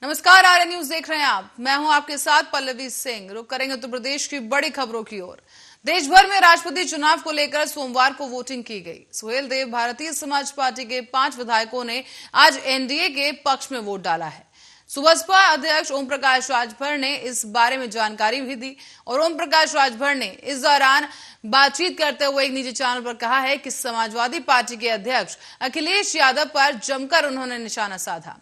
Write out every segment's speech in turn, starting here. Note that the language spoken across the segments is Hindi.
नमस्कार, आर्य न्यूज देख रहे हैं आप। मैं हूं आपके साथ पल्लवी सिंह। रुक करेंगे उत्तर प्रदेश की बड़ी खबरों की ओर। देश भर में राष्ट्रपति चुनाव को लेकर सोमवार को वोटिंग की गई। सुहेल देव भारतीय समाज पार्टी के 5 विधायकों ने आज एनडीए के पक्ष में वोट डाला है। सुबसपा अध्यक्ष ओम प्रकाश राजभर ने इस बारे में जानकारी भी दी और ओम प्रकाश राजभर ने इस दौरान बातचीत करते हुए एक निजी चैनल पर कहा है कि समाजवादी पार्टी के अध्यक्ष अखिलेश यादव पर जमकर उन्होंने निशाना साधा।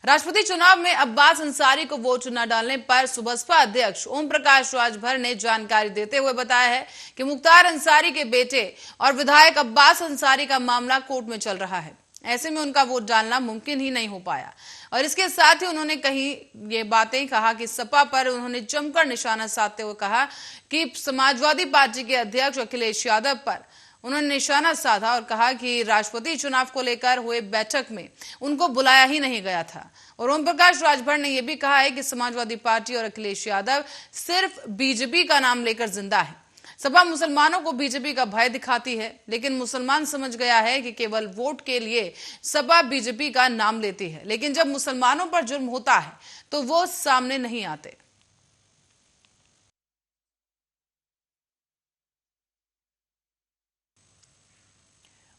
राष्ट्रपति चुनाव में अब्बास अंसारी को वोट न डालने पर सुबसपा अध्यक्ष ओम प्रकाश राजभर ने जानकारी देते हुए बताया है कि मुख्तार अंसारी के बेटे और विधायक अब्बास अंसारी का मामला कोर्ट में चल रहा है। ऐसे में उनका वोट डालना मुमकिन ही नहीं हो पाया। और इसके साथ ही उन्होंने कही ये बातें कहा कि सपा पर उन्होंने जमकर निशाना साधते हुए कहा कि समाजवादी पार्टी के अध्यक्ष अखिलेश यादव पर उन्होंने निशाना साधा और कहा कि राष्ट्रपति चुनाव को लेकर हुए बैठक में उनको बुलाया ही नहीं गया था। और ओम प्रकाश राजभर ने यह भी कहा है कि समाजवादी पार्टी और अखिलेश यादव सिर्फ बीजेपी का नाम लेकर जिंदा है। सपा मुसलमानों को बीजेपी का भय दिखाती है, लेकिन मुसलमान समझ गया है कि केवल वोट के लिए सपा बीजेपी का नाम लेती है, लेकिन जब मुसलमानों पर जुर्म होता है तो वो सामने नहीं आते।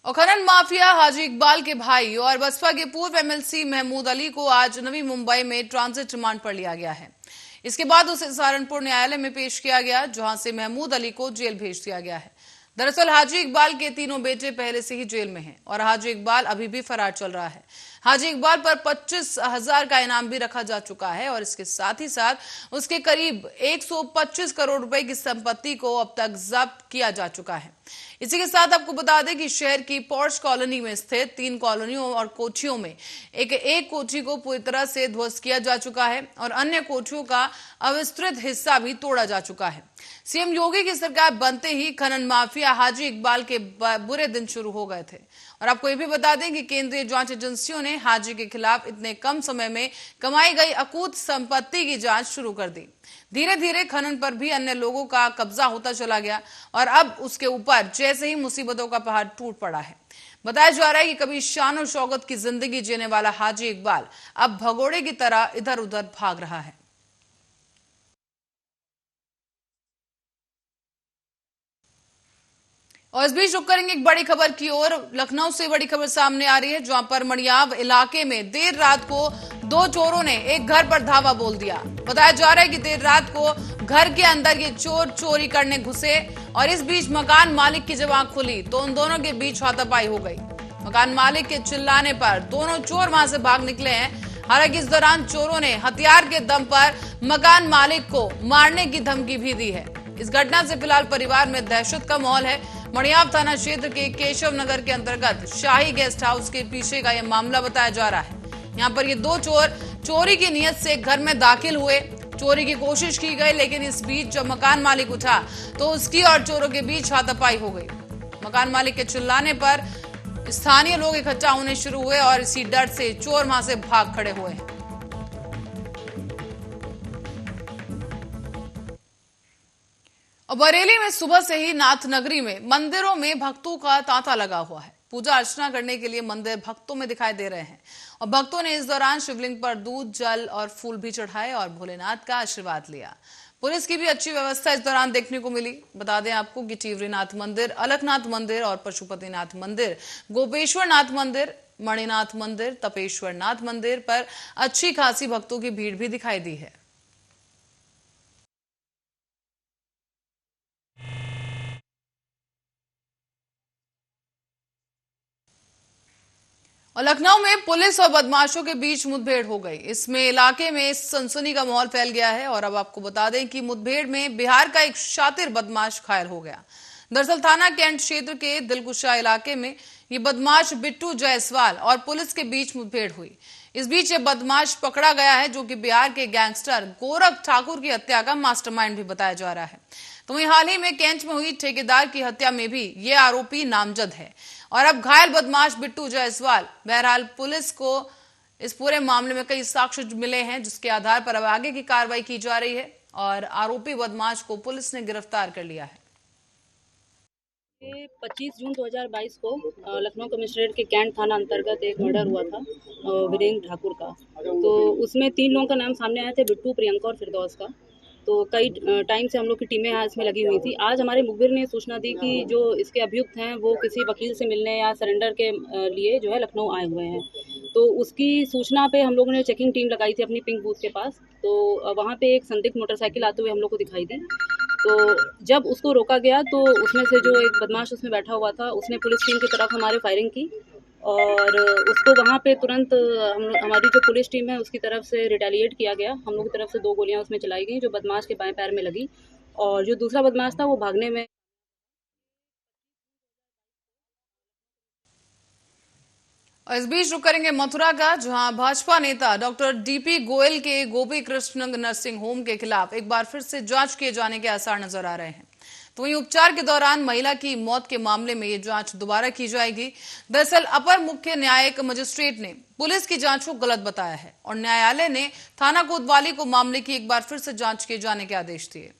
और खनन माफिया हाजी इकबाल के भाई और बसपा के पूर्व एमएलसी महमूद अली को आज नवी मुंबई में ट्रांजिट रिमांड पर लिया गया है। इसके बाद उसे सहारनपुर न्यायालय में पेश किया गया, जहां से महमूद अली को जेल भेज दिया गया है। दरअसल हाजी इकबाल के तीनों बेटे पहले से ही जेल में हैं और हाजी इकबाल अभी भी फरार चल रहा है। हाजी इकबाल पर 25,000 का इनाम भी रखा जा चुका है और इसके साथ ही साथ उसके करीब 125 करोड़ रुपए की संपत्ति को अब तक जब्त किया जा चुका है। इसी के साथ आपको बता दें कि शहर की पॉर्श कॉलोनी में स्थित 3 कॉलोनियों और कोठियों में एक कोठी को पूरी तरह से ध्वस्त किया जा चुका है और अन्य कोठियों का अविस्तृत हिस्सा भी तोड़ा जा चुका है। सीएम योगी की सरकार बनते ही खनन माफिया हाजी इकबाल के बुरे दिन शुरू हो गए थे। और आपको ये भी बता दें कि केंद्रीय जांच एजेंसियों ने हाजी के खिलाफ इतने कम समय में कमाई गई अकूत संपत्ति की जांच शुरू कर दी। धीरे धीरे खनन पर भी अन्य लोगों का कब्जा होता चला गया और अब उसके ऊपर जैसे ही मुसीबतों का पहाड़ टूट पड़ा है। बताया जा रहा है कि कभी शान और शौकत की जिंदगी जीने वाला हाजी इकबाल अब भगोड़े की तरह इधर उधर भाग रहा है। और इस बीच रुक करेंगे एक बड़ी खबर की ओर। लखनऊ से बड़ी खबर सामने आ रही है, जहां पर मड़ियाव इलाके में देर रात को 2 चोरों ने एक घर पर धावा बोल दिया। बताया जा रहा है कि देर रात को घर के अंदर ये चोर चोरी करने घुसे और इस बीच मकान मालिक की जब आंख खुली तो उन दोनों के बीच हाथापाई हो गई। मकान मालिक के चिल्लाने पर दोनों चोर वहां से भाग निकले हैं। हालांकि इस दौरान चोरों ने हथियार के दम पर मकान मालिक को मारने की धमकी भी दी है। इस घटना से फिलहाल परिवार में दहशत का माहौल है। मड़ियाव थाना क्षेत्र के केशव नगर के अंतर्गत शाही गेस्ट हाउस के पीछे का यह मामला बताया जा रहा है। यहाँ पर ये 2 चोर चोरी की नियत से घर में दाखिल हुए। चोरी की कोशिश की गई, लेकिन इस बीच जब मकान मालिक उठा तो उसकी और चोरों के बीच हाथापाई हो गई। मकान मालिक के चिल्लाने पर स्थानीय लोग इकट्ठा होने शुरू हुए और इसी डर से चोर वहां से भाग खड़े हुए हैं। और बरेली में सुबह से ही नाथ नगरी में मंदिरों में भक्तों का तांता लगा हुआ है। पूजा अर्चना करने के लिए मंदिर भक्तों में दिखाई दे रहे हैं और भक्तों ने इस दौरान शिवलिंग पर दूध, जल और फूल भी चढ़ाए और भोलेनाथ का आशीर्वाद लिया। पुलिस की भी अच्छी व्यवस्था इस दौरान देखने को मिली। बता दें आपको कि टिवरीनाथ मंदिर, अलकनाथ मंदिर और पशुपतिनाथ मंदिर, गोपेश्वर नाथ मंदिर, मणिनाथ मंदिर, तपेश्वर नाथ मंदिर पर अच्छी खासी भक्तों की भीड़ भी दिखाई दी है। और लखनऊ में पुलिस और बदमाशों के बीच मुठभेड़ हो गई। इसमें इलाके में सनसनी का माहौल फैल गया है और अब आपको बता दें कि मुठभेड़ में बिहार का एक शातिर बदमाश घायल हो गया। दरअसल थाना कैंट क्षेत्र के दिलकुशा इलाके में ये बदमाश बिट्टू जायसवाल और पुलिस के बीच मुठभेड़ हुई। इस बीच ये बदमाश पकड़ा गया है, जो कि बिहार के गैंगस्टर गोरख ठाकुर की हत्या का मास्टरमाइंड भी बताया जा रहा है। तो वहीं हाल ही में कैंट में हुई ठेकेदार की हत्या में भी ये आरोपी नामजद है। और अब घायल बदमाश बिट्टू जायसवाल, बहरहाल पुलिस को इस पूरे मामले में कई साक्ष्य मिले हैं, जिसके आधार पर अब आगे की कार्रवाई की जा रही है और आरोपी बदमाश को पुलिस ने गिरफ्तार कर लिया है। 25 जून 2022 को लखनऊ कमिश्नरेट के कैंट थाना अंतर्गत एक मर्डर हुआ था वीरेंद्र ठाकुर का। तो उसमें 3 लोगों का नाम सामने आया थे, बिट्टू, प्रियंका और फिरदौस का। तो कई टाइम से हम लोग की टीमें यहाँ इसमें लगी हुई थी। आज हमारे मुखबिर ने सूचना दी कि जो इसके अभियुक्त हैं वो किसी वकील से मिलने या सरेंडर के लिए जो है लखनऊ आए हुए हैं। तो उसकी सूचना पे हम लोगों ने चेकिंग टीम लगाई थी अपनी पिंक बूथ के पास। तो वहाँ पे एक संदिग्ध मोटरसाइकिल आते हुए हम लोग को दिखाई दी। तो जब उसको रोका गया तो उसमें से जो एक बदमाश उसमें बैठा हुआ था उसने पुलिस टीम की तरफ हमारे फायरिंग की और उसको वहाँ पे तुरंत हमारी जो पुलिस टीम है उसकी तरफ से रिटेलिएट किया गया। हम लोग की तरफ से 2 गोलियां उसमें चलाई गई जो बदमाश के बाएं पैर में लगी और जो दूसरा बदमाश था वो भागने में। और इस बीच रुक करेंगे मथुरा का, जहां भाजपा नेता डॉक्टर डीपी गोयल के गोपी कृष्ण नर्सिंग होम के खिलाफ एक बार फिर से जांच किए जाने के आसार नजर आ रहे हैं। तो वहीं उपचार के दौरान महिला की मौत के मामले में ये जांच दोबारा की जाएगी। दरअसल अपर मुख्य न्यायिक मजिस्ट्रेट ने पुलिस की जांच को गलत बताया है और न्यायालय ने थाना कोतवाली को मामले की एक बार फिर से जांच किए जाने के आदेश दिए।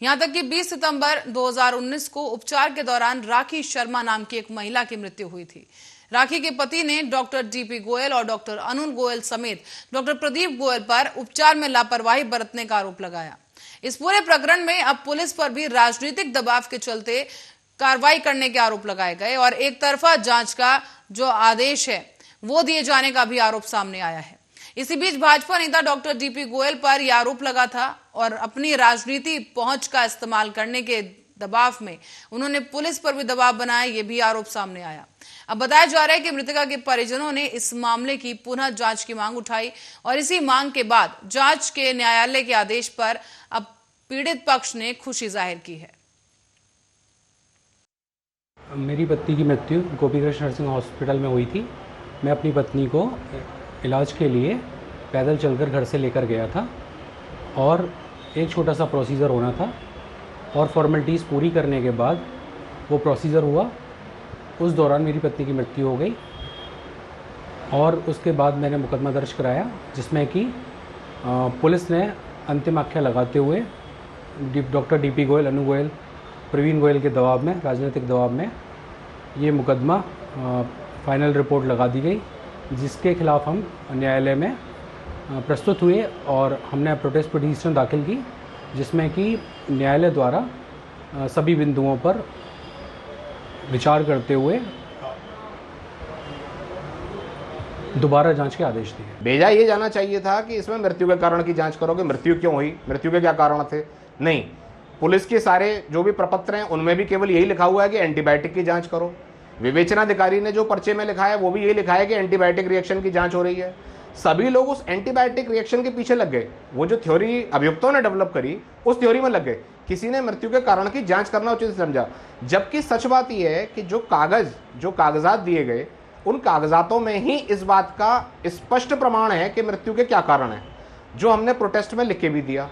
यहां तक कि 20 सितंबर 2019 को उपचार के दौरान राखी शर्मा नाम की एक महिला की मृत्यु हुई थी। राखी के पति ने डॉक्टर डीपी गोयल और डॉक्टर अनुल गोयल समेत डॉक्टर प्रदीप गोयल पर उपचार में लापरवाही बरतने का आरोप लगाया। इस पूरे प्रकरण में अब पुलिस पर भी राजनीतिक दबाव के चलते कार्रवाई करने के आरोप लगाए गए और एक तरफा जांच का जो आदेश है वो दिए जाने का भी आरोप सामने आया है। इसी बीच भाजपा नेता डॉक्टर डीपी गोयल पर यह आरोप लगा था और अपनी राजनीति पहुंच का इस्तेमाल करने के दबाव में उन्होंने पुलिस पर भी दबाव बनाया, ये भी आरोप सामने आया। अब बताया जा रहा है कि मृतका के परिजनों ने इस मामले की पुनः जांच की मांग उठाई और इसी मांग के बाद जांच के न्यायालय के आदेश पर अब पीड़ित पक्ष ने खुशी जाहिर की है। मेरी पत्नी की मृत्यु गोपी कृष्ण नर्सिंग हॉस्पिटल में हुई थी। मैं अपनी पत्नी को इलाज के लिए पैदल चलकर घर से लेकर गया था और एक छोटा सा प्रोसीजर होना था और फॉर्मेलिटीज़ पूरी करने के बाद वो प्रोसीजर हुआ। उस दौरान मेरी पत्नी की मृत्यु हो गई और उसके बाद मैंने मुकदमा दर्ज कराया जिसमें कि पुलिस ने अंतिम आख्या लगाते हुए डॉक्टर डीपी गोयल, अनु गोयल, प्रवीण गोयल के दबाव में, राजनीतिक दबाव में ये मुकदमा फाइनल रिपोर्ट लगा दी गई, जिसके खिलाफ हम न्यायालय में प्रस्तुत हुए और हमने प्रोटेस्ट पिटीशन दाखिल की जिसमें कि न्यायालय द्वारा सभी बिंदुओं पर विचार करते हुए दोबारा जांच के आदेश दिए। भेजा ये जाना चाहिए था कि इसमें मृत्यु के कारण की जांच करोगे, मृत्यु क्यों हुई, मृत्यु के क्या कारण थे। नहीं, पुलिस के सारे जो भी प्रपत्र हैं उनमें भी केवल यही लिखा हुआ है कि एंटीबायोटिक की जांच करो। विवेचनाधिकारी ने जो पर्चे में लिखा है वो भी यही लिखा है कि एंटीबायोटिक रिएक्शन की जांच हो रही है। सभी लोग उस एंटीबायोटिक रिएक्शन के पीछे लग गए। वो जो थ्योरी अभियुक्तों ने डेवलप करी उस थ्योरी में लग गए। किसी ने मृत्यु के कारण की जांच करना उचित समझा, जबकि सच बात यह है कि जो कागजात दिए गए उन कागजातों में ही इस बात का स्पष्ट प्रमाण है कि मृत्यु के क्या कारण है, जो हमने प्रोटेस्ट में लिख के भी दिया,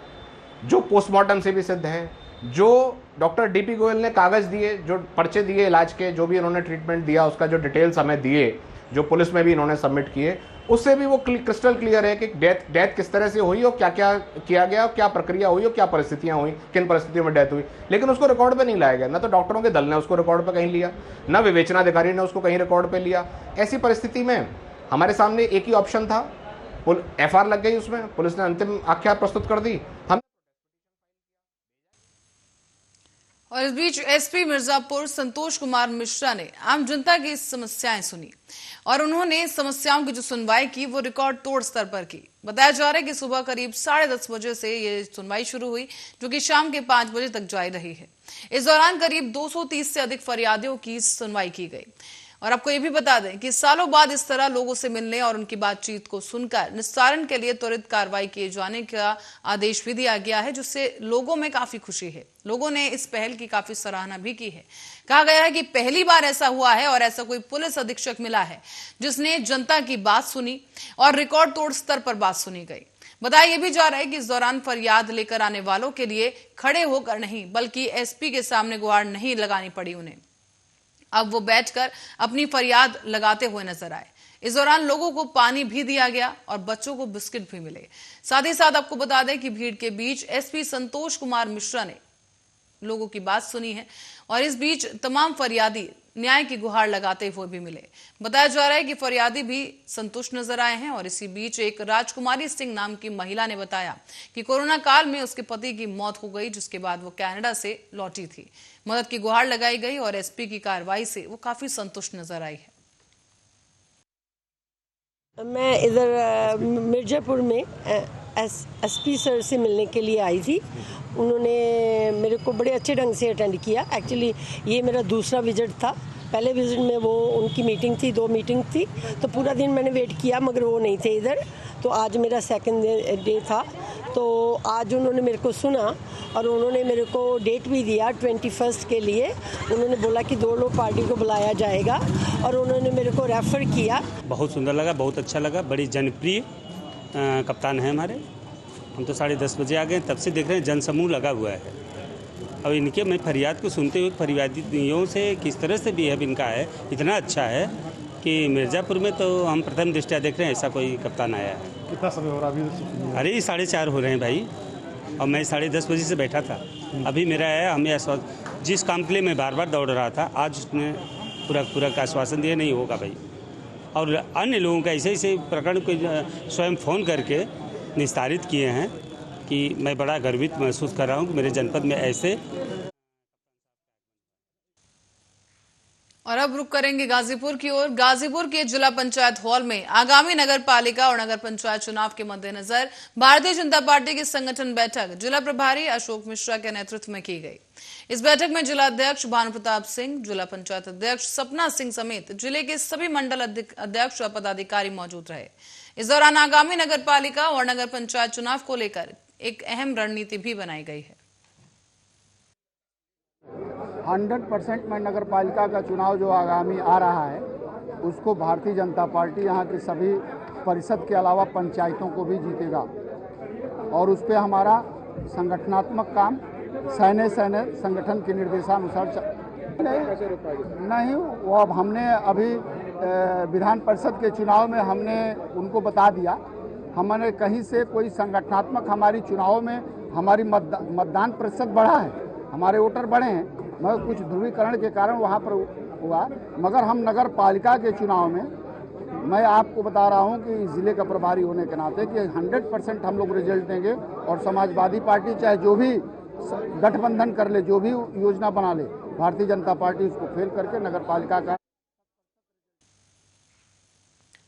जो पोस्टमार्टम से भी सिद्ध है, जो डॉक्टर डीपी गोयल ने कागज दिए, जो पर्चे दिए इलाज के, जो भी इन्होंने ट्रीटमेंट दिया उसका जो डिटेल्स हमें दिए, जो पुलिस में भी इन्होंने सबमिट किए, उससे भी वो क्रिस्टल क्लियर है कि डेथ किस तरह से हुई और क्या क्या किया गया, क्या प्रक्रिया हुई और क्या परिस्थितियां हुई, किन परिस्थितियों में डेथ हुई। लेकिन उसको रिकॉर्ड पे नहीं लाया गया, ना तो डॉक्टरों के दल ने उसको रिकॉर्ड पे कहीं लिया, ना विवेचनाधिकारी ने उसको कहीं रिकॉर्ड पे लिया। ऐसी परिस्थिति में हमारे सामने एक ही ऑप्शन था, एफआईआर लग गई, उसमें पुलिस ने अंतिम आख्या प्रस्तुत कर दी। हम और इस बीच एसपी मिर्जापुर संतोष कुमार मिश्रा ने आम जनता की समस्याएं सुनी और उन्होंने समस्याओं की जो सुनवाई की वो रिकॉर्ड तोड़ स्तर पर की। बताया जा रहा है कि सुबह करीब 10:30 बजे से ये सुनवाई शुरू हुई, जो कि शाम के 5 बजे तक जारी रही है। इस दौरान करीब 230 से अधिक फरियादियों की सुनवाई की गई। और आपको ये भी बता दें कि सालों बाद इस तरह लोगों से मिलने और उनकी बातचीत को सुनकर निस्तारण के लिए त्वरित कार्रवाई किए जाने का आदेश भी दिया गया है, जिससे लोगों में काफी खुशी है। लोगों ने इस पहल की काफी सराहना भी की है। कहा गया है कि पहली बार ऐसा हुआ है और ऐसा कोई पुलिस अधीक्षक मिला है जिसने जनता की बात सुनी और रिकॉर्ड तोड़ स्तर पर बात सुनी गई। बताया यह भी जा रहा है कि इस दौरान फरियाद लेकर आने वालों के लिए खड़े होकर नहीं बल्कि एसपी के सामने गुहार नहीं लगानी पड़ी उन्हें। अब वो बैठकर अपनी फरियाद लगाते हुए नजर आए। इस दौरान लोगों को पानी भी दिया गया और बच्चों को बिस्किट भी मिले। साथ ही साथ आपको बता दें कि भीड़ के बीच एसपी संतोष कुमार मिश्रा ने लोगों की बात सुनी है और इस बीच तमाम फरियादी न्याय की गुहार लगाते हुए भी मिले। बताया जा रहा है कि फरियादी भी संतुष्ट नजर आए हैं और इसी बीच एक राजकुमारी सिंह नाम की महिला ने बताया कि कोरोना काल में उसके पति की मौत हो गई, जिसके बाद वो कनाडा से लौटी थी। मदद की गुहार लगाई गई और एसपी की कार्रवाई से वो काफी संतुष्ट नजर आई है। मैं इधर मिर्जापुर में एसपी सर से मिलने के लिए आई थी। उन्होंने मेरे को बड़े अच्छे ढंग से अटेंड किया। एक्चुअली ये मेरा दूसरा विजिट था। पहले विजिट में वो उनकी मीटिंग थी, 2 मीटिंग थी, तो पूरा दिन मैंने वेट किया मगर वो नहीं थे इधर। तो आज मेरा सेकंड डे था, तो आज उन्होंने मेरे को सुना और उन्होंने मेरे को डेट भी दिया 21 के लिए। उन्होंने बोला कि 2 लोग पार्टी को बुलाया जाएगा और उन्होंने मेरे को रेफ़र किया। बहुत सुंदर लगा, बहुत अच्छा लगा। बड़ी जनप्रिय कप्तान है हमारे। हम तो 10:30 बजे आ गए, तब से देख रहे हैं जनसमूह लगा हुआ है। और इनके मैं फरियाद को सुनते हुए फरियादियों से किस तरह से बिहेव इनका है, इतना अच्छा है कि मिर्ज़ापुर में तो हम प्रथम दृष्टया देख रहे हैं ऐसा कोई कप्तान आया है। कितना समय हो रहा अभी? अरे 4:30 हो रहे हैं भाई, और मैं 10:30 बजे से बैठा था। अभी मेरा है, हमें जिस काम के लिए मैं बार बार दौड़ रहा था, आज उसने पूरा का आश्वासन दिया नहीं होगा भाई। और अन्य लोगों का ऐसे प्रकरण को स्वयं फ़ोन करके निस्तारित किए हैं कि मैं बड़ा गर्वित महसूस कर रहा हूं कि मेरे जनपद में ऐसे। और अब रुक करेंगे गाजीपुर की ओर। गाजीपुर के जिला पंचायत हॉल में आगामी नगर पालिका और नगर पंचायत चुनाव के मद्देनजर भारतीय जनता पार्टी की संगठन बैठक जिला प्रभारी अशोक मिश्रा के नेतृत्व में की गई। इस बैठक में जिला अध्यक्ष भानु प्रताप सिंह, जिला पंचायत अध्यक्ष सपना सिंह समेत जिले के सभी मंडल अध्यक्ष और पदाधिकारी मौजूद रहे। इस दौरान आगामी नगर पालिका और नगर पंचायत चुनाव को लेकर एक अहम रणनीति भी बनाई गई है। 100% में नगर पालिका का चुनाव जो आगामी आ रहा है उसको भारतीय जनता पार्टी यहाँ की सभी परिषद के अलावा पंचायतों को भी जीतेगा। और उस पर हमारा संगठनात्मक काम सैन्य संगठन के निर्देशानुसार नहीं, वो अब हमने अभी विधान परिषद के चुनाव में हमने उनको बता दिया। हमने कहीं से कोई संगठनात्मक हमारी चुनाव में हमारी मतदान प्रतिशत बढ़ा है, हमारे वोटर बढ़े हैं, मगर कुछ ध्रुवीकरण के कारण वहाँ पर हुआ। मगर हम नगर पालिका के चुनाव में मैं आपको बता रहा हूँ कि ज़िले का प्रभारी होने के नाते कि 100% हम लोग रिजल्ट देंगे। और समाजवादी पार्टी चाहे जो भी गठबंधन कर ले, जो भी योजना बना ले, भारतीय जनता पार्टी उसको फेल करके नगर पालिका का।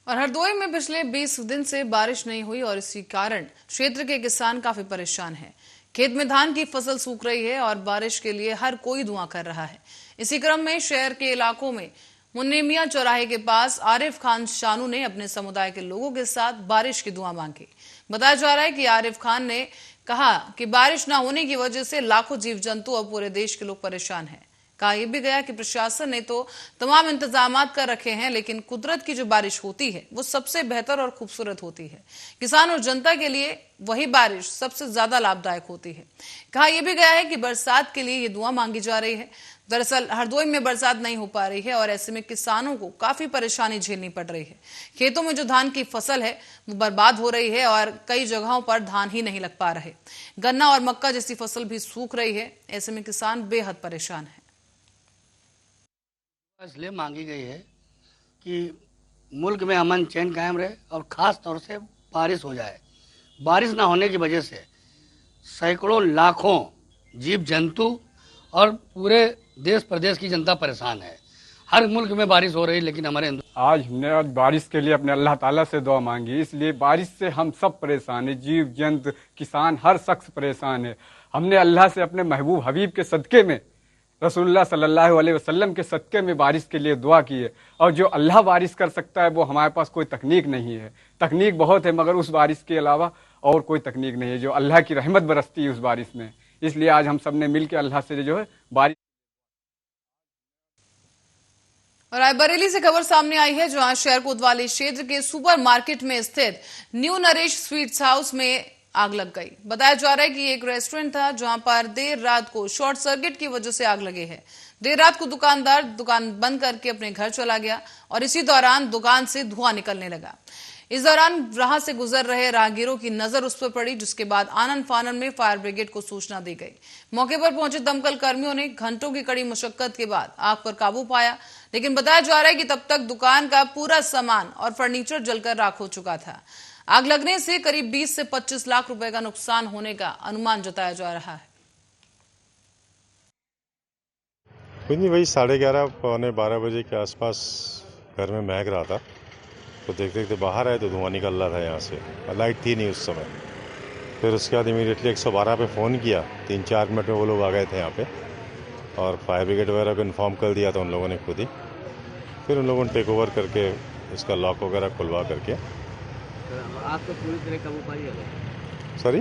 और हरदोई में पिछले 20 दिन से बारिश नहीं हुई और इसी कारण क्षेत्र के किसान काफी परेशान हैं। खेत में धान की फसल सूख रही है और बारिश के लिए हर कोई दुआ कर रहा है। इसी क्रम में शहर के इलाकों में मुन्नेमिया चौराहे के पास आरिफ खान शानू ने अपने समुदाय के लोगों के साथ बारिश की दुआ मांगी। बताया जा रहा है कि आरिफ खान ने कहा कि बारिश न होने की वजह से लाखों जीव जंतु और पूरे देश के लोग परेशान हैं। कहा यह भी गया कि प्रशासन ने तो तमाम इंतजामात कर रखे हैं, लेकिन कुदरत की जो बारिश होती है वो सबसे बेहतर और खूबसूरत होती है। किसान और जनता के लिए वही बारिश सबसे ज्यादा लाभदायक होती है। कहा यह भी गया है कि बरसात के लिए ये दुआ मांगी जा रही है। दरअसल हरदोई में बरसात नहीं हो पा रही है और ऐसे में किसानों को काफी परेशानी झेलनी पड़ रही है। खेतों में जो धान की फसल है वो बर्बाद हो रही है और कई जगहों पर धान ही नहीं लग पा रहे। गन्ना और मक्का जैसी फसल भी सूख रही है। ऐसे में किसान बेहद परेशान है। इसलिए मांगी गई है कि मुल्क में अमन चैन कायम रहे और ख़ास तौर से बारिश हो जाए। बारिश ना होने की वजह से सैकड़ों लाखों जीव जंतु और पूरे देश प्रदेश की जनता परेशान है। हर मुल्क में बारिश हो रही है, लेकिन हमारे आज हमने बारिश के लिए अपने अल्लाह ताला से दुआ मांगी। इसलिए बारिश से हम सब परेशान है, जीव जंतु किसान हर शख्स परेशान है। हमने अल्लाह से अपने महबूब हबीब के सदक़े में, रसूलुल्लाह सल्लल्लाहु अलैहि वसल्लम के सदक़े में बारिश के लिए दुआ की है। और जो अल्लाह बारिश कर सकता है वो हमारे पास कोई तकनीक नहीं है। तकनीक बहुत है मगर उस बारिश के अलावा और कोई तकनीक नहीं है जो अल्लाह की रहमत बरसती है उस बारिश में। इसलिए आज हम सब ने मिल के अल्लाह से जो है बारिश। और रायबरेली से खबर सामने आई है जहां शहर कोतवाली क्षेत्र के सुपरमार्केट में स्थित न्यू नरेश स्वीट्स हाउस में आग लग गई। बताया जा रहा है कि एक रेस्टोरेंट था जहां पर देर रात को शॉर्ट सर्किट की वजह से आग लगी है। देर रात को दुकानदार दुकान बंद करके अपने घर चला गया और इसी दौरान दुकान से धुआं निकलने लगा। इस दौरान राह से गुजर रहे राहगीरों की नजर उस पर पड़ी, जिसके बाद आनन फानन में फायर ब्रिगेड को सूचना दी गई। मौके पर पहुंचे दमकल कर्मियों ने घंटों की कड़ी मशक्कत के बाद आग पर काबू पाया, लेकिन बताया जा रहा है कि तब तक दुकान का पूरा सामान और फर्नीचर जलकर राख हो चुका था। आग लगने से करीब 20 से 25 लाख रुपए का नुकसान होने का अनुमान जताया जा रहा है। कुछ नहीं, वही 11:30 पौने 12 बजे के आसपास घर में महक रहा था, तो देखते देखते बाहर आए तो धुआं निकल रहा था यहाँ से। लाइट थी नहीं उस समय। फिर उसके बाद इमीडिएटली 112 पे फ़ोन किया। 3-4 मिनट में वो लोग आ गए थे यहाँ पे और फायर ब्रिगेड वगैरह को इन्फॉर्म कर दिया था उन लोगों ने खुद ही। फिर उन लोगों ने टेक ओवर करके इसका लॉक वगैरह खुलवा करके आग पर पूरी तरह काबू पा लिया गया। सॉरी,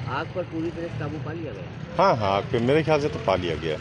आग पर पूरी तरह काबू पा लिया गया। हाँ, आग पे मेरे ख्याल से तो पा लिया गया।